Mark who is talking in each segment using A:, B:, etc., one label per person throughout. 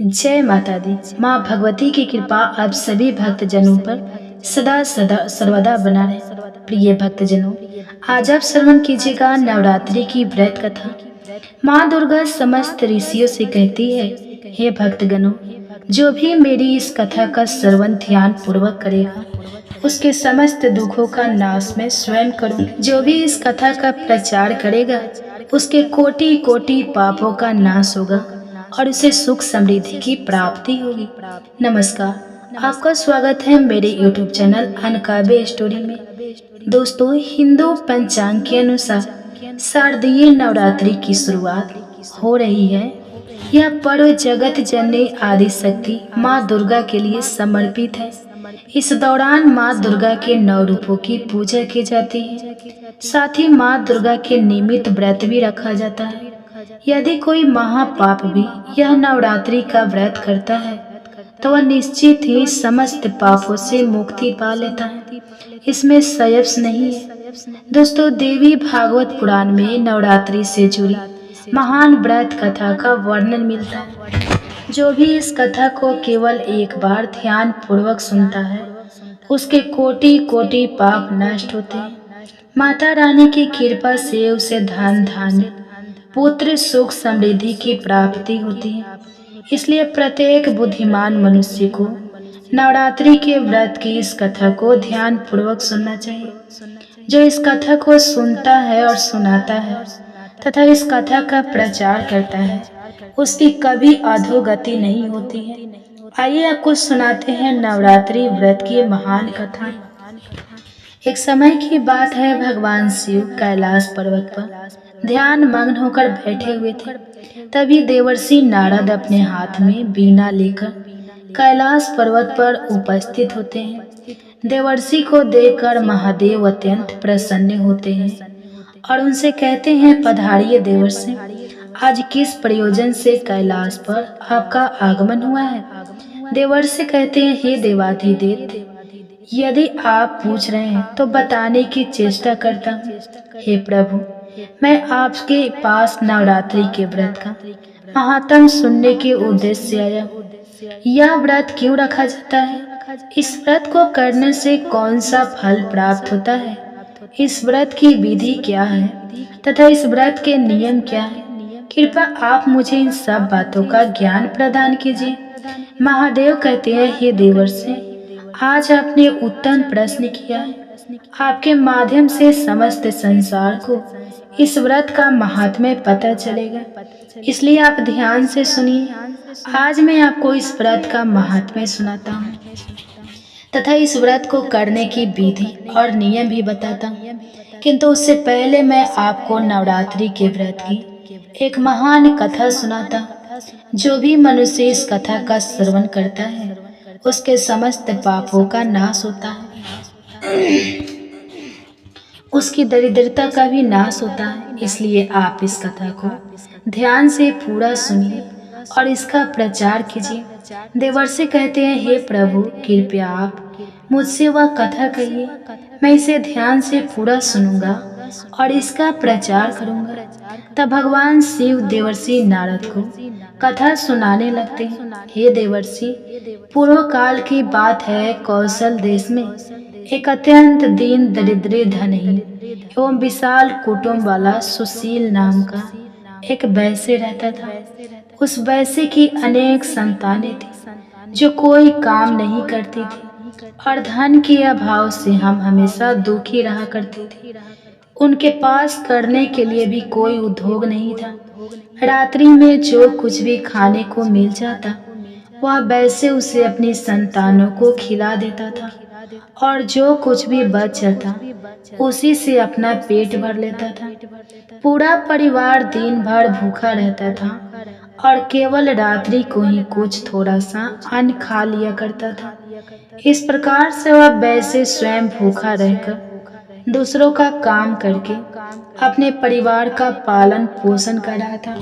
A: जय माता दी। माँ भगवती की कृपा आप सभी भक्तजनों पर सदा सदा सर्वदा बना रहे। प्रिय भक्तजनों, आज आप श्रवण कीजिएगा नवरात्रि की व्रत कथा। माँ दुर्गा समस्त ऋषियों से कहती है, हे भक्तगणों, जो भी मेरी इस कथा का श्रवण ध्यान पूर्वक करेगा उसके समस्त दुखों का नाश मैं स्वयं करूं। जो भी इस कथा का प्रचार करेगा उसके कोटि कोटि पापों का नाश होगा और उसे सुख समृद्धि की प्राप्ति होगी। नमस्कार, आपका स्वागत है मेरे YouTube चैनल अनकाबे स्टोरी में। दोस्तों, हिंदू पंचांग के अनुसार शारदीय नवरात्रि की शुरुआत हो रही है। यह पर्व जगत जननी आदि शक्ति माँ दुर्गा के लिए समर्पित है। इस दौरान माँ दुर्गा के 9 रूपों की पूजा की जाती है। साथ ही माँ दुर्गा के निमित्त व्रत भी रखा जाता है। यदि कोई महापाप भी यह नवरात्रि का व्रत करता है तो वह निश्चित ही समस्त पापों से मुक्ति पा लेता है। इसमें संशय नहीं है। दोस्तों, देवी भागवत पुराण में नवरात्रि से जुड़ी महान व्रत कथा का वर्णन मिलता है। जो भी इस कथा को केवल एक बार ध्यान पूर्वक सुनता है उसके कोटि कोटि पाप नष्ट होते हैं। माता रानी की कृपा से उसे धन धान्य पुत्र सुख समृद्धि की प्राप्ति होती है। इसलिए प्रत्येक बुद्धिमान मनुष्य को नवरात्रि के व्रत की इस कथा को ध्यान पूर्वक सुनना चाहिए। जो इस कथा को सुनता है और सुनाता है तथा इस कथा का प्रचार करता है उसकी कभी अधोगति नहीं होती है। आइए आपको सुनाते हैं नवरात्रि व्रत की महान कथा। एक समय की बात है, भगवान शिव कैलाश पर्वत पर ध्यान मग्न होकर बैठे हुए थे। तभी देवर्षि नारद अपने हाथ में वीणा लेकर कैलाश पर्वत पर उपस्थित होते हैं। देवर्षि को देखकर महादेव अत्यंत प्रसन्न होते हैं और उनसे कहते हैं, पधारिए देवर्षि, आज किस प्रयोजन से कैलाश पर आपका आगमन हुआ है। देवर्षि कहते हैं, हे देवाधिदेव, यदि आप पूछ रहे हैं तो बताने की चेष्टा करता हूँ। हे प्रभु, मैं आपके पास नवरात्रि के व्रत का महात्म सुनने के उद्देश्य से आया हूँ। यह व्रत क्यों रखा जाता है? इस व्रत को करने से कौन सा फल प्राप्त होता है? इस व्रत की विधि क्या है तथा इस व्रत के नियम क्या है? कृपया आप मुझे इन सब बातों का ज्ञान प्रदान कीजिए। महादेव कहते हैं, हे देवर्षि, आज आपने उत्तम प्रश्न किया है। आपके माध्यम से समस्त संसार को इस व्रत का महात्म्य पता चलेगा, इसलिए आप ध्यान से सुनिए। आज मैं आपको इस व्रत का महात्म्य सुनाता हूँ तथा इस व्रत को करने की विधि और नियम भी बताता हूँ। किंतु उससे पहले मैं आपको नवरात्रि के व्रत की एक महान कथा सुनाता हूँ। जो भी मनुष्य इस कथा का श्रवण करता है उसके समस्त पापों का नाश होता है, उसकी दरिद्रता का भी नाश होता है। इसलिए आप इस कथा को ध्यान से पूरा सुनिए और इसका प्रचार कीजिए। देवर्षि कहते हैं, हे प्रभु, कृपया आप मुझसे वह कथा कहिए। मैं इसे ध्यान से पूरा सुनूंगा और इसका प्रचार करूंगा। तब भगवान शिव देवर्षि नारद को कथा सुनाने लगते हैं। हे देवर्षि, पूर्व काल की बात है, कौशल देश में एक अत्यंत दीन दरिद्र धनहीन एवं विशाल कुटुंब वाला सुशील नाम का एक वैश्य रहता था। उस वैश्य की अनेक संतानें थी जो कोई काम नहीं करती थी और धन के अभाव से हम हमेशा दुखी रहा करते थे। उनके पास करने के लिए भी कोई उद्योग नहीं था। रात्रि में जो कुछ भी खाने को मिल जाता वह वैसे उसे अपनी संतानों को खिला देता था और जो कुछ भी बच जाता उसी से अपना पेट भर लेता था। पूरा परिवार दिन भर भूखा रहता था और केवल रात्रि को ही कुछ थोड़ा सा अन्न खा लिया करता था। इस प्रकार से वह वैसे स्वयं भूखा रहकर दूसरों का काम करके अपने परिवार का पालन पोषण कर रहा था।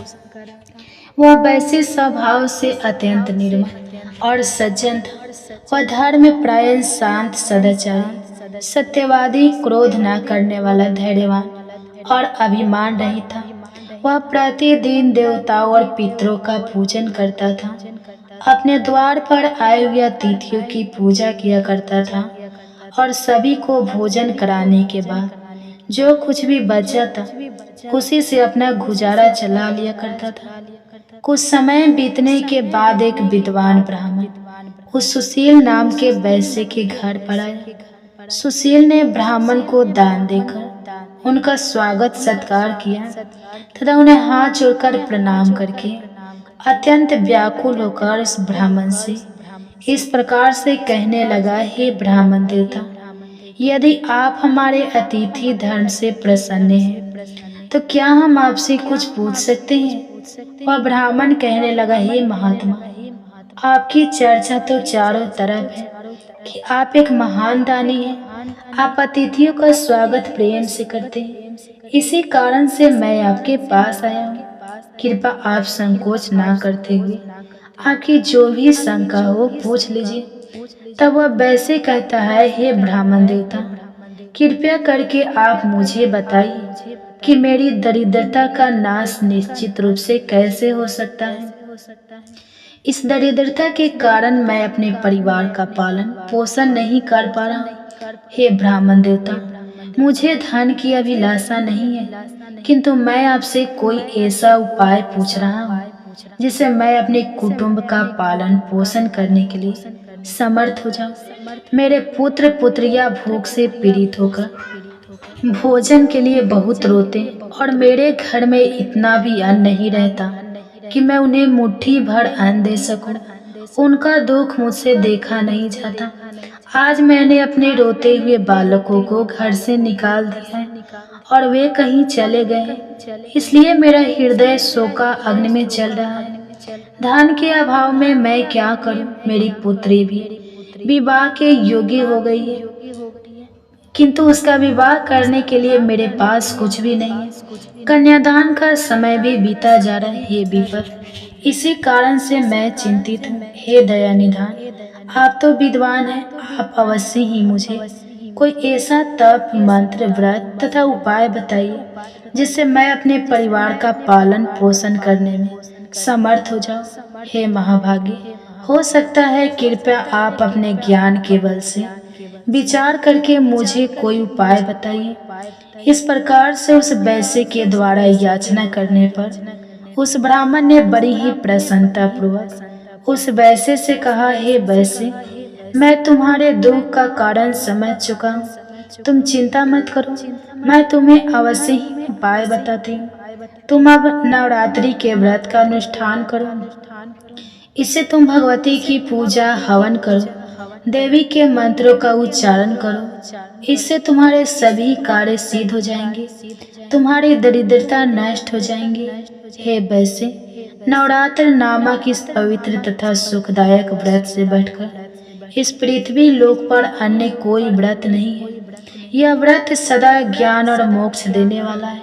A: वह वैसे स्वभाव से अत्यंत निर्मल और सज्जन था। वह धर्म प्रायण, शांत, सदाचारी, सत्यवादी, क्रोध न करने वाला, धैर्यवान और अभिमान रहित था। वह प्रतिदिन देवताओं और पितरों का पूजन करता था अपने द्वार पर आए हुए अतिथियों की पूजा किया करता था और सभी को भोजन कराने के बाद जो कुछ भी बचा था उसी से अपना गुजारा चला लिया करता था। कुछ समय बीतने के बाद एक विद्वान ब्राह्मण उस सुशील नाम के वैश्य के घर पर आया। सुशील ने ब्राह्मण को दान देकर उनका स्वागत सत्कार किया तथा उन्हें हाथ जोड़कर प्रणाम करके अत्यंत व्याकुल होकर उस ब्राह्मण से इस प्रकार से कहने लगा, हे ब्राह्मण देवता, यदि आप हमारे अतिथि धर्म से प्रसन्न हैं तो क्या हम आपसे कुछ पूछ सकते हैं? वह ब्राह्मण कहने लगा, हे महात्मा, आपकी चर्चा तो चारों तरफ है कि आप एक महान दानी हैं। आप अतिथियों का स्वागत प्रेम से करते हैं, इसी कारण से मैं आपके पास आया हूँ। कृपया आप संकोच ना करते हुए आपकी जो भी शंका हो पूछ लीजिए। तब वह वैसे कहता है, हे ब्राह्मण देवता, कृपया करके आप मुझे बताइए कि मेरी दरिद्रता का नाश निश्चित रूप से कैसे हो सकता है। इस दरिद्रता के कारण मैं अपने परिवार का पालन पोषण नहीं कर पा रहा हूँ। हे ब्राह्मण देवता, मुझे धन की अभिलाषा नहीं है, किंतु मैं आपसे कोई ऐसा उपाय पूछ रहा हूँ जिससे मैं अपने कुटुंब का पालन पोषण करने के लिए समर्थ हो जाऊं। मेरे पुत्र पुत्रियां भूख से पीड़ित होकर भोजन के लिए बहुत रोते और मेरे घर में इतना भी अन्न नहीं रहता कि मैं उन्हें मुट्ठी भर अन्न दे सकूं। उनका दुख मुझसे देखा नहीं जाता। आज मैंने अपने रोते हुए बालकों को घर से निकाल दिया है और वे कहीं चले गए, इसलिए मेरा हृदय शोका अग्नि में जल रहा है। धन के अभाव में मैं क्या करूं? मेरी पुत्री भी विवाह के योग्य हो गई है, किंतु उसका विवाह करने के लिए मेरे पास कुछ भी नहीं है। कन्यादान का समय भी बीता जा रहा है। हे विपद, इसी कारण से मैं चिंतित हूँ। हे दया निधान, आप तो विद्वान हैं, आप अवश्य ही मुझे कोई ऐसा तप मंत्र व्रत तथा उपाय बताइए जिससे मैं अपने परिवार का पालन पोषण करने में समर्थ हो जाऊं। हे महाभागी, हो सकता है कृपया आप अपने ज्ञान के बल से विचार करके मुझे कोई उपाय बताइए। इस प्रकार से उस वैश्य के द्वारा याचना करने पर उस ब्राह्मण ने बड़ी ही प्रसन्नता पूर्वक उस वैश्य से कहा, हे वैश्य, मैं तुम्हारे दुख का कारण समझ चुका हूँ, तुम चिंता मत करो, मैं तुम्हें अवश्य ही उपाय बताती हूँ। तुम अब नवरात्रि के व्रत का अनुष्ठान करो, इससे तुम भगवती की पूजा हवन करो, देवी के मंत्रों का उच्चारण करो, इससे तुम्हारे सभी कार्य सिद्ध हो जाएंगे, तुम्हारी दरिद्रता नष्ट हो जाएंगी। हे वैश्य, नवरात्र नामक इस पवित्र तथा सुखदायक व्रत से बढ़कर इस पृथ्वी लोक पर अन्य कोई व्रत नहीं है। यह व्रत सदा ज्ञान और मोक्ष देने वाला है,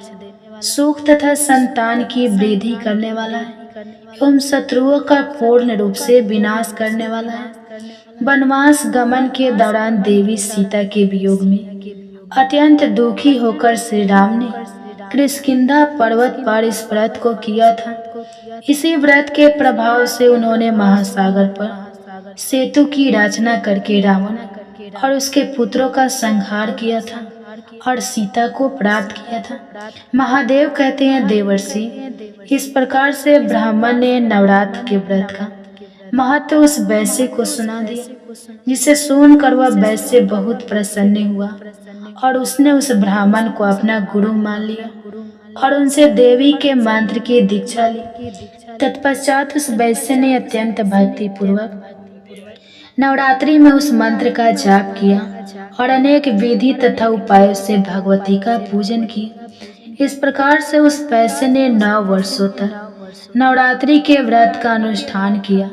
A: सुख तथा संतान की वृद्धि करने वाला है एवं शत्रुओं का पूर्ण रूप से विनाश करने वाला है। वनवास गमन के दौरान देवी सीता के वियोग में अत्यंत दुखी होकर श्री राम ने किष्किंधा पर्वत पर इस व्रत को किया था। इसी व्रत के प्रभाव से उन्होंने महासागर पर सेतु की रचना करके रावण और उसके पुत्रों का संहार किया था और सीता को प्राप्त किया था। महादेव कहते हैं, देवर्षि, इस प्रकार से ब्राह्मण ने नवरात्र के व्रत का महत्व उस वैश्य को सुना दिया, जिसे सुनकर वह वैश्य बहुत प्रसन्न हुआ और उसने उस ब्राह्मण को अपना गुरु मान लिया और उनसे देवी के मंत्र की दीक्षा ली। तत्पश्चात उस वैश्य ने अत्यंत भक्ति पूर्वक नवरात्रि में उस मंत्र का जाप किया और अनेक विधि तथा उपायों से भगवती का पूजन किया। इस प्रकार से उस वैश्य ने 9 वर्षों तक नवरात्रि के व्रत का अनुष्ठान किया।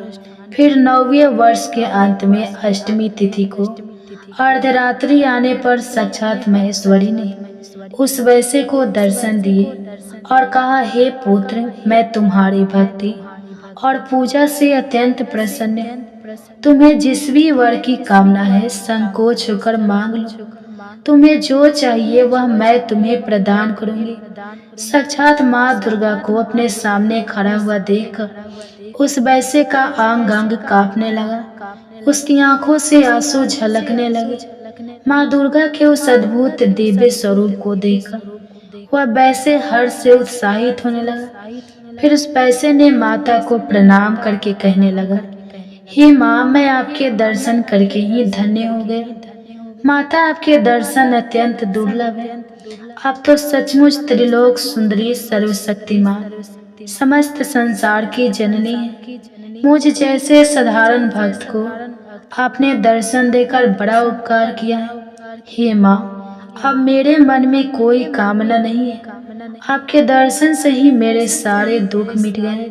A: फिर 9वें वर्ष के अंत में अष्टमी तिथि को अर्धरात्रि आने पर साक्षात महेश्वरी ने उस वैश्य को दर्शन दिए और कहा, हे पुत्र, मैं तुम्हारी भक्ति और पूजा से अत्यंत प्रसन्न हूँ। तुम्हें जिस भी वर की कामना है संकोच होकर मांग लो, तुम्हें जो चाहिए वह मैं तुम्हें प्रदान करूंगी। साक्षात माँ दुर्गा को अपने सामने खड़ा हुआ देखकर उस वैश्य का अंग अंग कांपने लगा, उसकी आंखों से आंसू झलकने लगे। माँ दुर्गा के उस अद्भुत दिव्य स्वरूप को देखकर वह वैसे हर्ष से उत्साहित होने लगा। फिर उस वैश्य ने माता को प्रणाम करके कहने लगा, हे माँ, मैं आपके दर्शन करके ही धन्य हो गया। माता, आपके दर्शन अत्यंत दुर्लभ है। आप तो सचमुच त्रिलोक सुंदरी, सर्वशक्तिमान, समस्त संसार की जननी है। मुझ जैसे साधारण भक्त को आपने दर्शन देकर बड़ा उपकार किया है। हे माँ, अब मेरे मन में कोई कामना नहीं है। आपके दर्शन से ही मेरे सारे दुख मिट गए।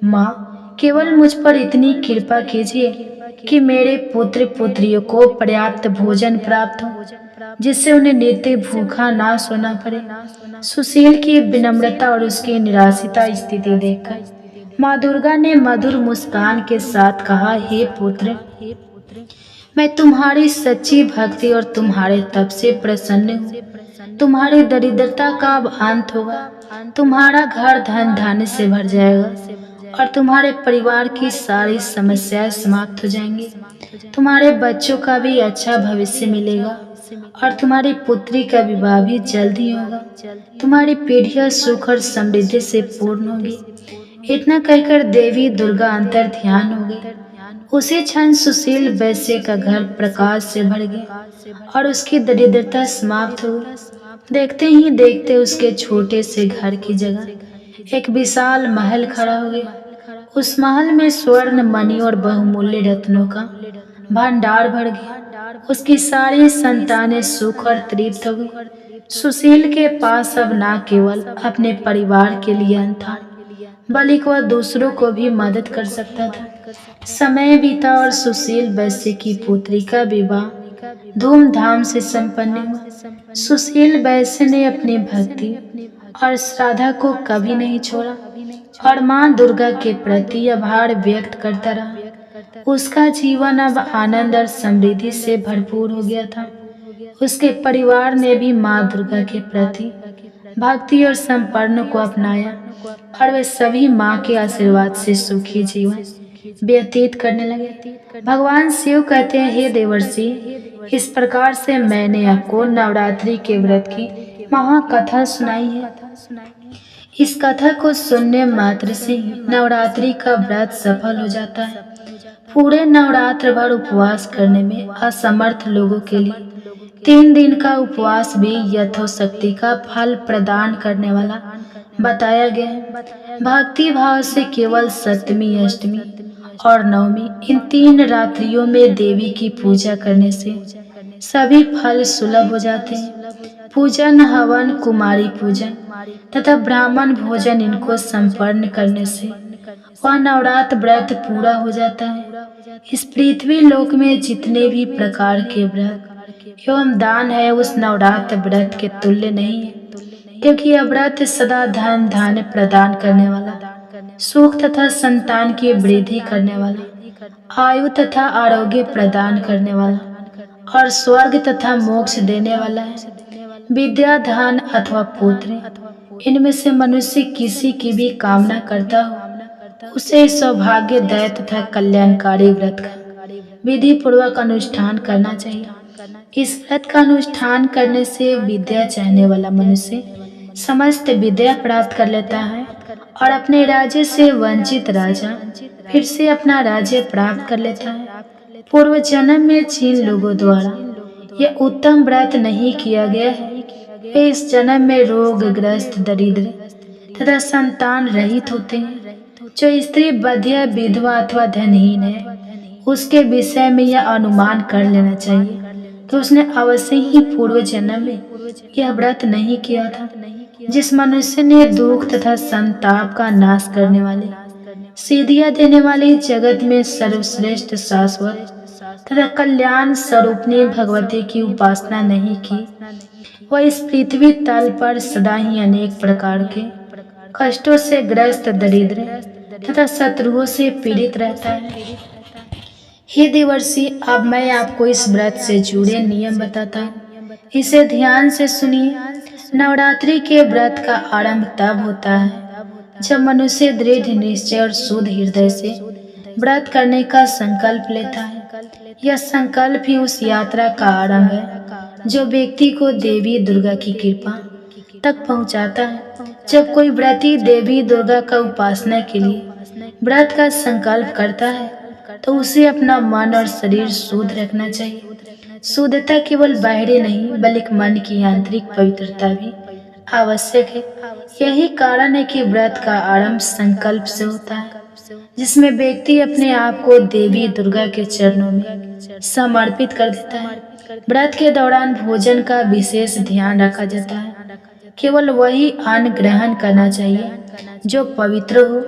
A: माँ, केवल मुझ पर इतनी कृपा कीजिए कि मेरे पुत्र पुत्रियों को पर्याप्त भोजन प्राप्त हो, जिससे उन्हें नित्य भूखा ना सोना पड़े। सुशील की विनम्रता और उसकी निराशिता स्थिति देखकर माँ दुर्गा ने मधुर मुस्कान के साथ कहा, हे पुत्र, मैं तुम्हारी सच्ची भक्ति और तुम्हारे तप से प्रसन्न हूँ। तुम्हारी दरिद्रता का अब अंत होगा, तुम्हारा घर धन धान्य से भर जाएगा और तुम्हारे परिवार की सारी समस्याएं समाप्त हो जाएंगी। तुम्हारे बच्चों का भी अच्छा भविष्य मिलेगा और तुम्हारी पुत्री का विवाह भी जल्द ही होगा। तुम्हारी पीढ़ियां सुख और समृद्धि से पूर्ण होगी। इतना कहकर देवी दुर्गा अंतर ध्यान हो गई। उसी क्षण सुशील वैश्य का घर प्रकाश से भर गया और उसकी दरिद्रता समाप्त हो गई। देखते ही देखते उसके छोटे से घर की जगह एक विशाल महल खड़ा हो गया। उस महल में स्वर्ण, मणि और बहुमूल्य रत्नों का भंडार भर गया। उसकी सारी संतानें सुख और तृप्त हो गई। सुशील के पास अब न केवल अपने परिवार के लिए अन्न था, बल्कि वह दूसरों को भी मदद कर सकता था। समय बीता और सुशील वैश्य की पुत्री का विवाह धूमधाम से संपन्न हुआ। सुशील वैश्य ने अपनी भक्ति और श्रद्धा को कभी नहीं छोड़ा और माँ दुर्गा के प्रति आभार व्यक्त करता रहा। उसका जीवन अब आनंद और समृद्धि से भरपूर हो गया था। उसके परिवार ने भी माँ दुर्गा के प्रति भक्ति और समर्पण को अपनाया और वे सभी माँ के आशीर्वाद से सुखी जीवन व्यतीत करने लगे। भगवान शिव कहते हैं, हे देवर्षि, इस प्रकार से मैंने आपको नवरात्रि के व्रत की महाकथा सुनाई है। इस कथा को सुनने मात्र से ही नवरात्रि का व्रत सफल हो जाता है। पूरे नवरात्र भर उपवास करने में असमर्थ लोगों के लिए 3 दिन का उपवास भी यथोशक्ति का फल प्रदान करने वाला बताया गया है। भक्ति भाव से केवल सप्तमी, अष्टमी और नवमी, इन 3 रात्रियों में देवी की पूजा करने से सभी फल सुलभ हो जाते हैं। पूजन, हवन, कुमारी पूजन तथा ब्राह्मण भोजन, इनको संपन्न करने से वह नवरात्र व्रत पूरा हो जाता है। इस पृथ्वी लोक में जितने भी प्रकार के व्रत एवं दान है, उस नवरात्र व्रत के तुल्य नहीं है, क्योंकि यह व्रत सदा धन धान्य प्रदान करने वाला, सुख तथा संतान की वृद्धि करने वाला, आयु तथा आरोग्य प्रदान करने वाला और स्वर्ग तथा मोक्ष देने वाला है। विद्या, धन अथवा पुत्र, इनमें से मनुष्य किसी की भी कामना करता हो, उसे सौभाग्य, दया तथा कल्याणकारी व्रत का विधि पूर्वक अनुष्ठान करना चाहिए। इस व्रत का अनुष्ठान करने से विद्या चाहने वाला मनुष्य समस्त विद्या प्राप्त कर लेता है और अपने राज्य से वंचित राजा फिर से अपना राज्य प्राप्त कर लेता है। पूर्व जन्म में जिन लोगों द्वारा यह उत्तम व्रत नहीं किया गया है, वे इस जन्म में रोगग्रस्त, दरिद्र तथा संतान रहित होते हैं। जो स्त्री बधिया, विधवा अथवा धनहीन है, उसके विषय में यह अनुमान कर लेना चाहिए कि उसने अवश्य ही पूर्व जन्म में यह व्रत नहीं किया था। जिस मनुष्य ने दुख तथा संताप का नाश करने वाले, सिद्धियां देने वाले, जगत में सर्वश्रेष्ठ, शाश्वत तथा कल्याण स्वरूपनी भगवती की उपासना नहीं की, वह इस पृथ्वी तल पर सदा ही अनेक प्रकार के कष्टों से ग्रस्त, दरिद्र तथा शत्रुओं से पीड़ित रहता है। हे देवर्षि, अब मैं आपको इस व्रत से जुड़े नियम बताता हूँ, इसे ध्यान से सुनिए। नवरात्रि के व्रत का आरंभ तब होता है जब मनुष्य दृढ़ निश्चय और शुद्ध हृदय से व्रत करने का संकल्प लेता है, यह संकल्प ही उस यात्रा का आरंभ है जो व्यक्ति को देवी दुर्गा की कृपा तक पहुंचाता है। जब कोई व्रती देवी दुर्गा का उपासना के लिए व्रत का संकल्प करता है तो उसे अपना मन और शरीर शुद्ध रखना चाहिए। शुद्धता केवल बाहरी नहीं बल्कि मन की आंतरिक पवित्रता भी आवश्यक है। यही कारण है कि व्रत का आरंभ संकल्प से होता है, जिसमें व्यक्ति अपने आप को देवी दुर्गा के चरणों में समर्पित कर देता है। व्रत के दौरान भोजन का विशेष ध्यान रखा जाता है। केवल वही अन्न ग्रहण करना चाहिए जो पवित्र हो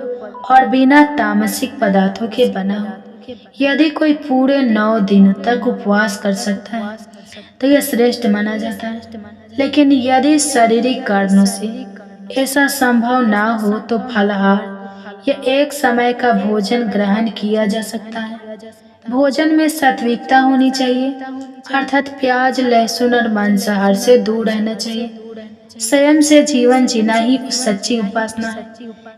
A: और बिना तामसिक पदार्थों के बना हो। यदि कोई पूरे 9 दिनों तक उपवास कर सकता है तो यह श्रेष्ठ माना जाता है, लेकिन यदि शारीरिक कारणों से ऐसा संभव ना हो तो फलाहार या एक समय का भोजन ग्रहण किया जा सकता है। भोजन में सात्विकता होनी चाहिए, अर्थात प्याज, लहसुन और मांसाहार से दूर रहना चाहिए। स्वयं से जीवन जीना ही सच्ची उपासना है।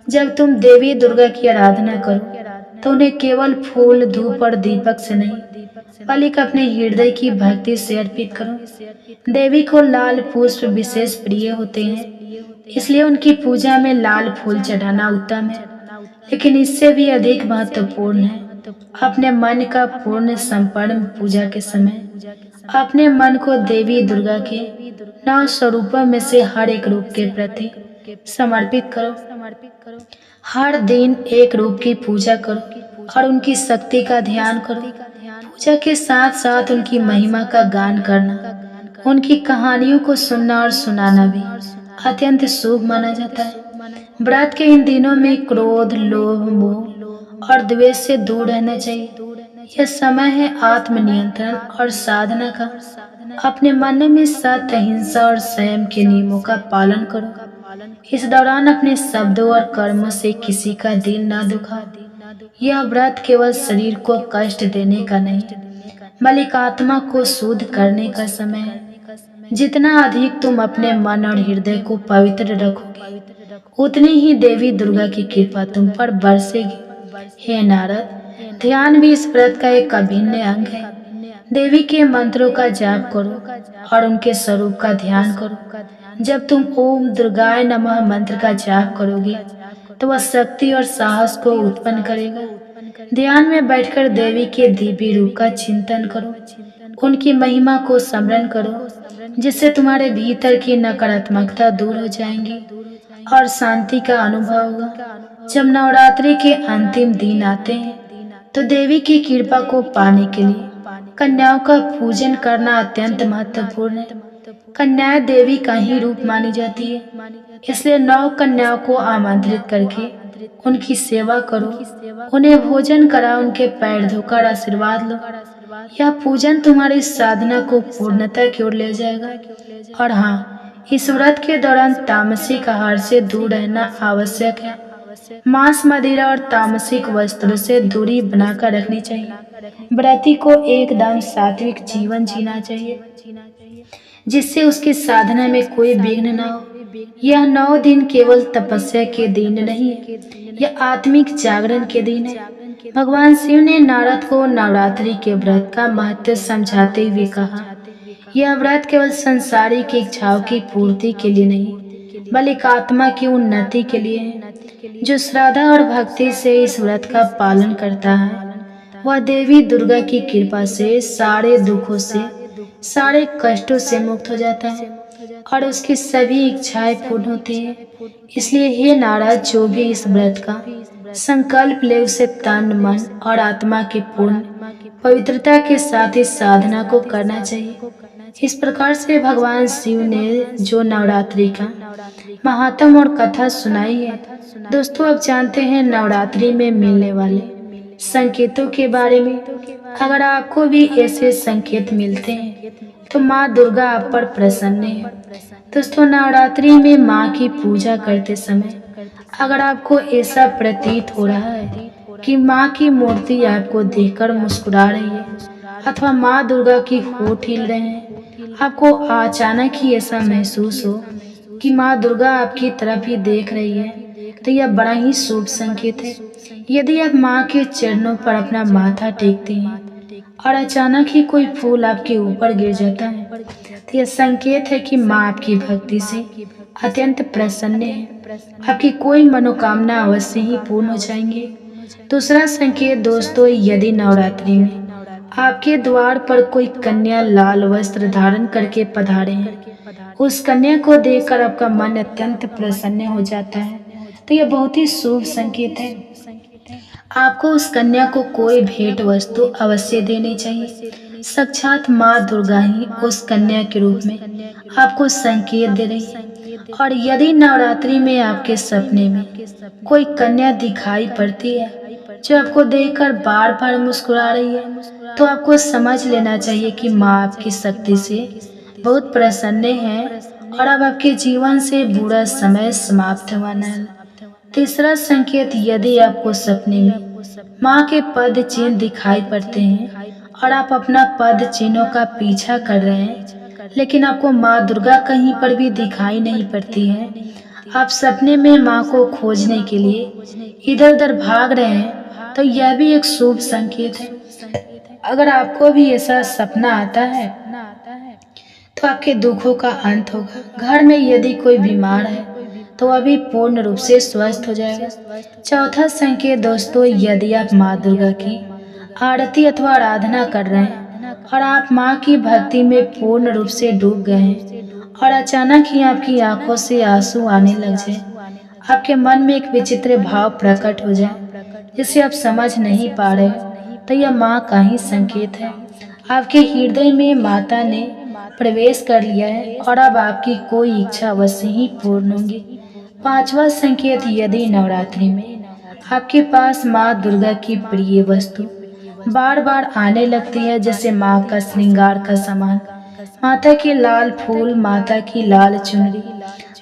A: जब तुम देवी दुर्गा की आराधना करो तो उन्हें केवल फूल, धूप और दीपक से नहीं बल्कि अपने हृदय की भक्ति से अर्पित करो। देवी को लाल पुष्प विशेष प्रिय होते हैं, इसलिए उनकी पूजा में लाल फूल चढ़ाना उत्तम है। लेकिन इससे भी अधिक महत्वपूर्ण है अपने मन का पूर्ण समर्पण। पूजा के समय अपने मन को देवी दुर्गा के 9 स्वरूपों में से हर एक रूप के प्रति समर्पित करो। हर दिन एक रूप की पूजा करो और उनकी शक्ति का ध्यान करो। पूजा के साथ साथ उनकी महिमा का गान करना, उनकी कहानियों को सुनना और सुनाना भी अत्यंत शुभ माना जाता है। व्रत के इन दिनों में क्रोध, लोभ, मोह और द्वेष से दूर रहना चाहिए। यह समय है आत्मनियंत्रण और साधना का। अपने मन में सत्य, अहिंसा और संयम के नियमों का पालन करो। इस दौरान अपने शब्दों और कर्मों से किसी का दिल ना दुखाओ। यह व्रत केवल शरीर को कष्ट देने का नहीं बल्कि आत्मा को शुद्ध करने का समय है। जितना अधिक तुम अपने मन और हृदय को पवित्र रखोगे, उतनी ही देवी दुर्गा की कृपा तुम पर बरसेगी। हे नारद, ध्यान भी इस व्रत का एक अभिन्न अंग है। देवी के मंत्रों का जाप करो और उनके स्वरूप का ध्यान करो। जब तुम ओम दुर्गाय नमः मंत्र का जाप करोगे तो वह शक्ति और साहस को उत्पन्न करेगा। ध्यान में बैठकर देवी के दिव्य रूप का चिंतन करो, उनकी महिमा को स्मरण करो, जिससे तुम्हारे भीतर की नकारात्मकता दूर हो जाएंगी और शांति का अनुभव होगा। जब नवरात्रि के अंतिम दिन आते हैं तो देवी की कृपा को पाने के लिए कन्याओं का पूजन करना अत्यंत महत्वपूर्ण है। कन्याएं देवी का ही रूप मानी जाती है, इसलिए 9 कन्याओं को आमंत्रित करके उनकी सेवा करो, उन्हें भोजन कराओ, उनके पैर धोकर आशीर्वाद लो। यह पूजन तुम्हारी साधना को पूर्णता की ओर ले जाएगा। और हाँ, इस व्रत के दौरान तामसिक आहार से दूर रहना आवश्यक है। मांस, मदिरा और तामसिक वस्त्रों से दूरी बनाकर रखनी चाहिए। व्रती को एकदम सात्विक जीवन जीना चाहिए, जिससे उसकी साधना में कोई विघ्न न हो। यह 9 दिन केवल तपस्या के दिन नहीं है, यह आत्मिक जागरण के दिन है। भगवान शिव ने नारद को नवरात्रि के व्रत का महत्व समझाते हुए कहा, यह व्रत केवल संसारिक इच्छाओं की पूर्ति के लिए नहीं बल्कि आत्मा की उन्नति के लिए है। जो श्रद्धा और भक्ति से इस व्रत का पालन करता है वह देवी दुर्गा की कृपा से सारे दुखों से, सारे कष्टों से मुक्त हो जाता है और उसकी सभी इच्छाएं पूर्ण होती हैं। इसलिए हे नारद, जो भी इस व्रत का संकल्प ले उसे तन, मन और आत्मा की पूर्ण पवित्रता के साथ इस साधना को करना चाहिए। इस प्रकार से भगवान शिव ने जो नवरात्रि का महात्म और कथा सुनाई है। दोस्तों, अब जानते हैं नवरात्रि में मिलने वाले संकेतों के बारे में। अगर आपको भी ऐसे संकेत मिलते हैं तो माँ दुर्गा आप पर प्रसन्न है। दोस्तों, नवरात्रि में माँ की पूजा करते समय अगर आपको ऐसा प्रतीत हो रहा है कि माँ की मूर्ति आपको देखकर मुस्कुरा रही है अथवा माँ दुर्गा की होठ हिल रहे हैं, आपको अचानक ही ऐसा महसूस हो कि माँ दुर्गा आपकी तरफ ही देख रही है, तो यह बड़ा ही शुभ संकेत है। यदि आप माँ के चरणों पर अपना माथा टेकते हैं और अचानक ही कोई फूल आपके ऊपर गिर जाता है, तो यह संकेत है कि माँ आपकी भक्ति से अत्यंत प्रसन्न है। आपकी कोई मनोकामना अवश्य ही पूर्ण हो जाएंगे। दूसरा संकेत दोस्तों, यदि नवरात्रि में आपके द्वार पर कोई कन्या लाल वस्त्र धारण करके पधारे हैं, उस कन्या को देखकर आपका मन अत्यंत प्रसन्न हो जाता है, तो यह बहुत ही शुभ संकेत है। आपको उस कन्या को कोई भेंट वस्तु अवश्य देनी चाहिए। साक्षात माँ दुर्गा ही उस कन्या के रूप में आपको संकेत दे रही है। और यदि नवरात्रि में आपके सपने में कोई कन्या दिखाई पड़ती है जो आपको देखकर बार बार मुस्कुरा रही है, तो आपको समझ लेना चाहिए कि माँ आपकी शक्ति से बहुत प्रसन्न है और अब आपके जीवन से बुरा समय समाप्त होने है। तीसरा संकेत, यदि आपको सपने में माँ के पद चिन्ह दिखाई पड़ते हैं और आप अपना पद चिन्हों का पीछा कर रहे हैं, लेकिन आपको माँ दुर्गा कहीं पर भी दिखाई नहीं पड़ती है, आप सपने में माँ को खोजने के लिए इधर उधर भाग रहे हैं, तो यह भी एक शुभ संकेत है। अगर आपको भी ऐसा सपना आता है तो आपके दुखों का अंत होगा। घर में यदि कोई बीमार है तो वह भी पूर्ण रूप से स्वस्थ हो जाएगा। चौथा संकेत दोस्तों, यदि आप माँ दुर्गा की आरती अथवा आराधना कर रहे हैं और आप माँ की भक्ति में पूर्ण रूप से डूब गए हैं और अचानक ही आपकी आंखों से आंसू आने लग जाए, आपके मन में एक विचित्र भाव प्रकट हो जाए जिसे आप समझ नहीं पा रहे, तो यह माँ का ही संकेत है। आपके हृदय में माता ने प्रवेश कर लिया है और अब आपकी कोई इच्छा अवश्य ही पूर्ण होगी। पांचवा संकेत, यदि नवरात्रि में आपके पास माँ दुर्गा की प्रिय वस्तु बार बार आने लगती है, जैसे माँ का श्रृंगार का सामान, माता के लाल फूल, माता की लाल चुनरी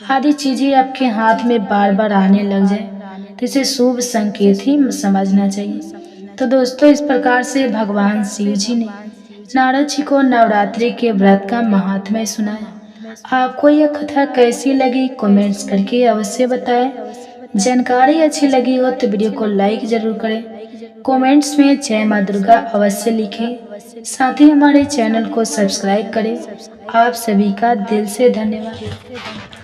A: आदि चीजें आपके हाथ में बार बार आने लग जाए, तो इसे शुभ संकेत ही समझना चाहिए। तो दोस्तों, इस प्रकार से भगवान शिव जी ने नारद जी को नवरात्रि के व्रत का महात्म्य सुनाया। आपको यह कथा कैसी लगी कमेंट्स करके अवश्य बताएं। जानकारी अच्छी लगी हो तो वीडियो को लाइक जरूर करें, कमेंट्स में जय माँ दुर्गा अवश्य लिखें, साथ ही हमारे चैनल को सब्सक्राइब करें। आप सभी का दिल से धन्यवाद।